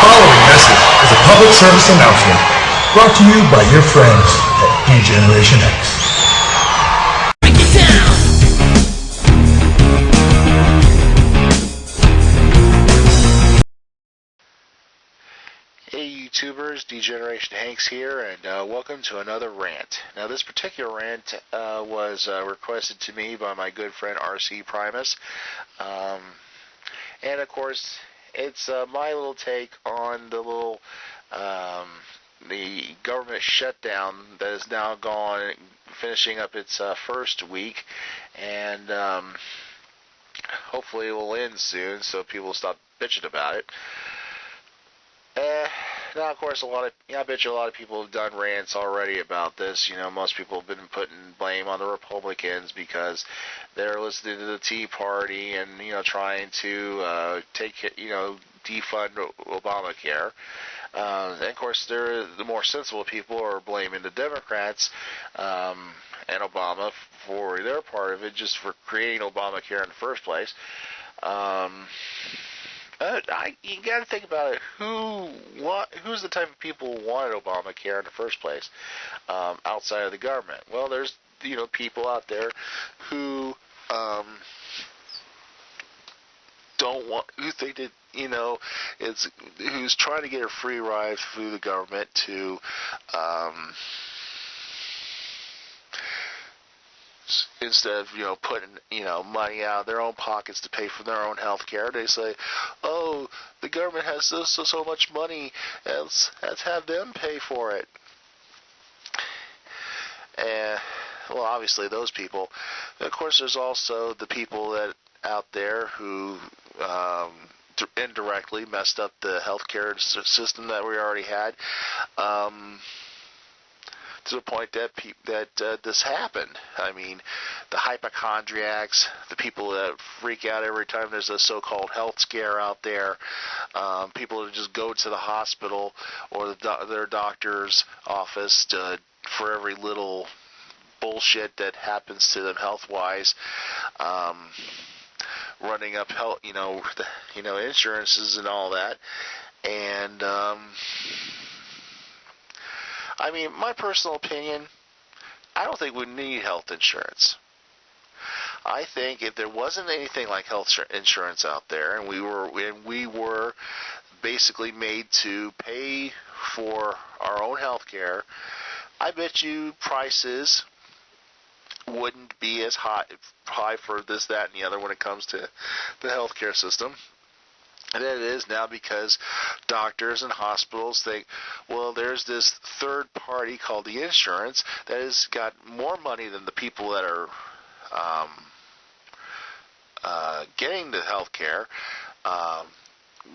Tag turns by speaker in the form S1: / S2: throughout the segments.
S1: following message is a public service announcement brought to you by your friends at Degeneration X.
S2: Hey YouTubers, Degeneration HanX here, and welcome to another rant. Now this particular rant was requested to me by my good friend RC Primus, and of course it's my little take on the government shutdown that is now gone, finishing up its first week, and hopefully it will end soon so people will stop bitching about it. Now, of course, I bet you a lot of people have done rants already about this. You know, most people have been putting blame on the Republicans because they're listening to the Tea Party and, trying to defund Obamacare. And, of course, the more sensible people are blaming the Democrats and Obama for their part of it, just for creating Obamacare in the first place. You got to think about it. Who's the type of people who wanted Obamacare in the first place, outside of the government? Well, there's people out there who don't want, who think that who's trying to get a free ride through the government to instead of putting money out of their own pockets to pay for their own health care, they say, oh, the government has so much money, let's have them pay for it. And well, obviously those people. Of course, there's also the people that out there who indirectly messed up the healthcare system that we already had, to the point that this happened. I mean, the hypochondriacs, the people that freak out every time there's a so-called health scare out there, people that just go to the hospital or their doctor's office for every little bullshit that happens to them health-wise, running up health, insurances and all that, and I mean, my personal opinion, I don't think we need health insurance. I think if there wasn't anything like health insurance out there, and we were basically made to pay for our own health care, I bet you prices wouldn't be as high for this, that, and the other when it comes to the healthcare system. And it is now, because doctors and hospitals think, well, there's this third party called the insurance that has got more money than the people that are getting the health care.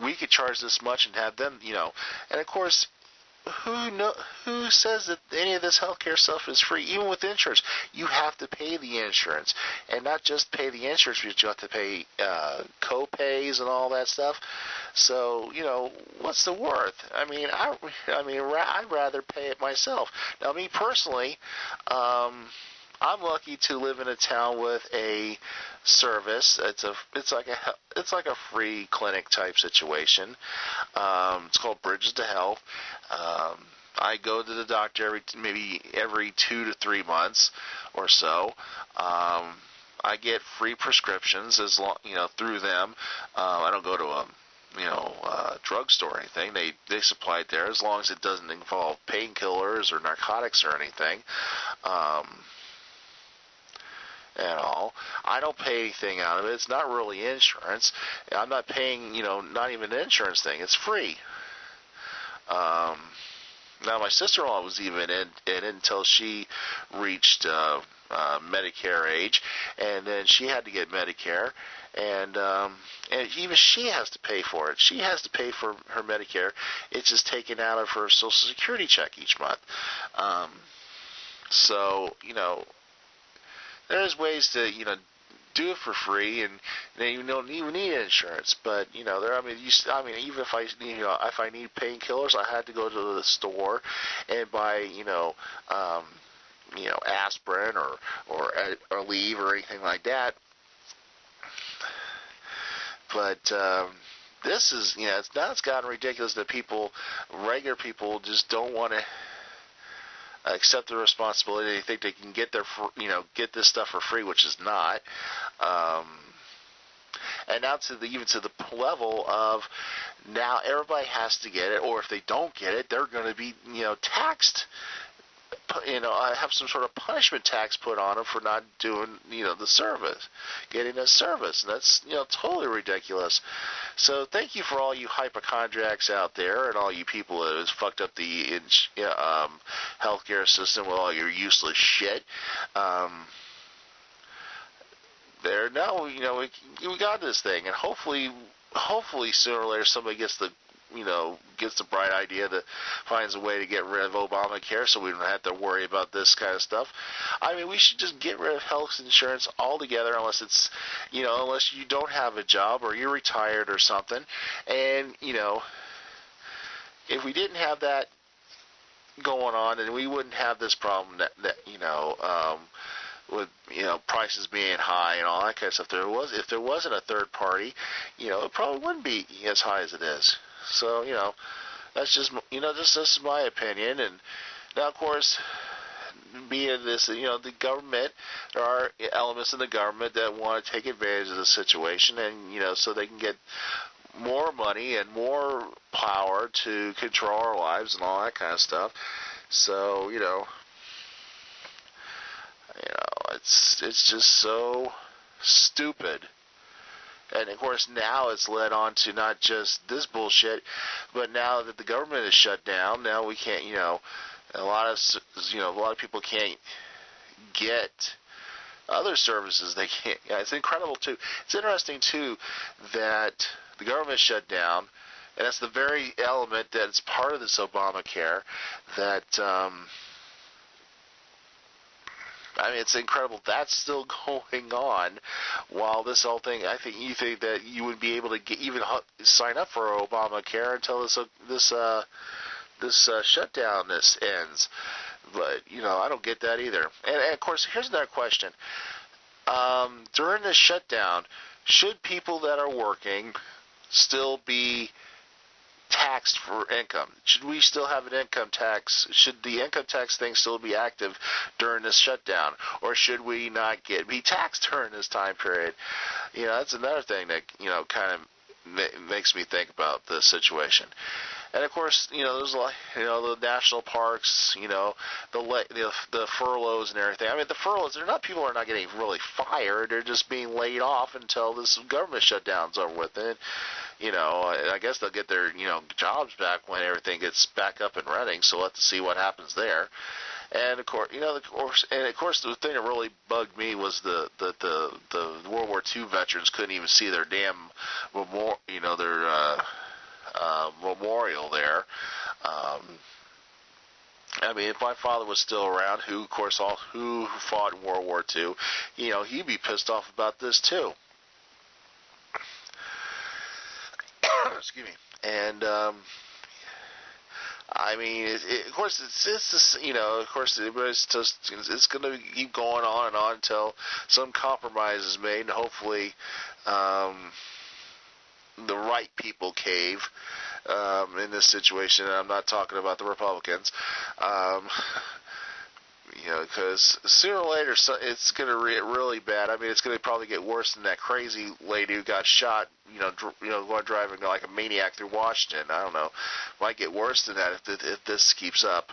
S2: We could charge this much and have them, and of course, who says that any of this healthcare stuff is free? Even with insurance, you have to pay the insurance, and not just pay the insurance, but you have to pay co-pays and all that stuff. So what's the worth? I mean, I'd rather pay it myself. Now, me personally, I'm lucky to live in a town with a service. It's like a free clinic type situation. It's called Bridges to Health. I go to the doctor maybe every 2 to 3 months or so. I get free prescriptions through them. I don't go to a drugstore or anything. They supply it there, as long as it doesn't involve painkillers or narcotics or anything. And all. I don't pay anything out of it. It's not really insurance. I'm not paying, not even an insurance thing. It's free. Now, my sister-in-law was even in it until she reached Medicare age, and then she had to get Medicare, and even she has to pay for it. She has to pay for her Medicare. It's just taken out of her Social Security check each month. So, there's ways to, do it for free, and you don't even need insurance. But even if I need painkillers, I had to go to the store and buy, aspirin or Aleve or anything like that. But this is, it's gotten ridiculous that regular people just don't want to accept the responsibility. They think they can get get this stuff for free, which is not. And now even to the level of now everybody has to get it, or if they don't get it, they're going to be taxed. Have some sort of punishment tax put on them for not doing the service, getting this service. And that's totally ridiculous. So thank you for all you hypochondriacs out there and all you people that has fucked up the healthcare system with all your useless shit. There now, we got this thing, and hopefully sooner or later somebody gets the bright idea that finds a way to get rid of Obamacare, so we don't have to worry about this kind of stuff. I mean, we should just get rid of health insurance altogether, unless it's unless you don't have a job or you're retired or something. And if we didn't have that going on, then we wouldn't have this problem that with prices being high and all that kind of stuff. If there wasn't a third party, it probably wouldn't be as high as it is. So that's just this is my opinion. And now, of course, being this the government, there are elements in the government that want to take advantage of the situation, and so they can get more money and more power to control our lives and all that kind of stuff. So it's just so stupid. And of course now it's led on to not just this bullshit, but now that the government is shut down, now we can't, a lot of people can't get other services. They can't. It's incredible too. It's interesting too that the government shut down, and that's the very element that's part of this Obamacare that. It's incredible that's still going on while this whole thing. I think you think that you would be able to even sign up for Obamacare until this shutdown ends. But I don't get that either. And of course, here's another question: during this shutdown, should people that are working still be taxed for income? Should we still have an income tax? Should the income tax thing still be active during this shutdown, or should we not be taxed during this time period? That's another thing that kind of makes me think about the situation. And of course, there's the national parks, the furloughs and everything. The furloughs, people are not getting really fired. They're just being laid off until this government shutdown's over with. And I guess they'll get their jobs back when everything gets back up and running. So we'll have to see what happens there. And of course, the thing that really bugged me was the World War II veterans couldn't even see their damn memorial there. If my father was still around, who fought in World War II, he'd be pissed off about this too. Excuse me. And of course, of course, it's going to keep going on and on until some compromise is made, and hopefully, the right people cave in this situation. And I'm not talking about the Republicans, because sooner or later it's going to get really bad. It's going to probably get worse than that crazy lady who got shot, going driving like a maniac through Washington. I don't know. Might get worse than that if this keeps up.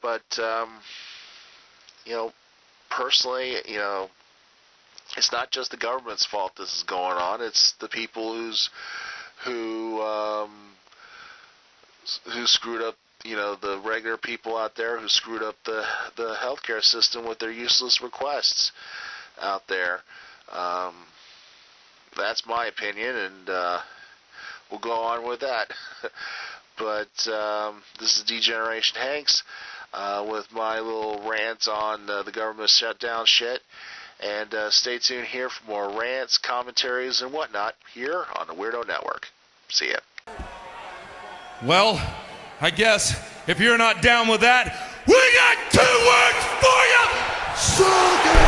S2: But personally, it's not just the government's fault this is going on. It's the people who screwed up, the regular people out there who screwed up the healthcare system with their useless requests out there. That's my opinion, and we'll go on with that. But this is Degeneration HanX with my little rant on the government shutdown shit. And stay tuned here for more rants, commentaries, and whatnot here on the Weirdo Network. See ya.
S3: Well, I guess if you're not down with that, we got 2 words for you. Suck it!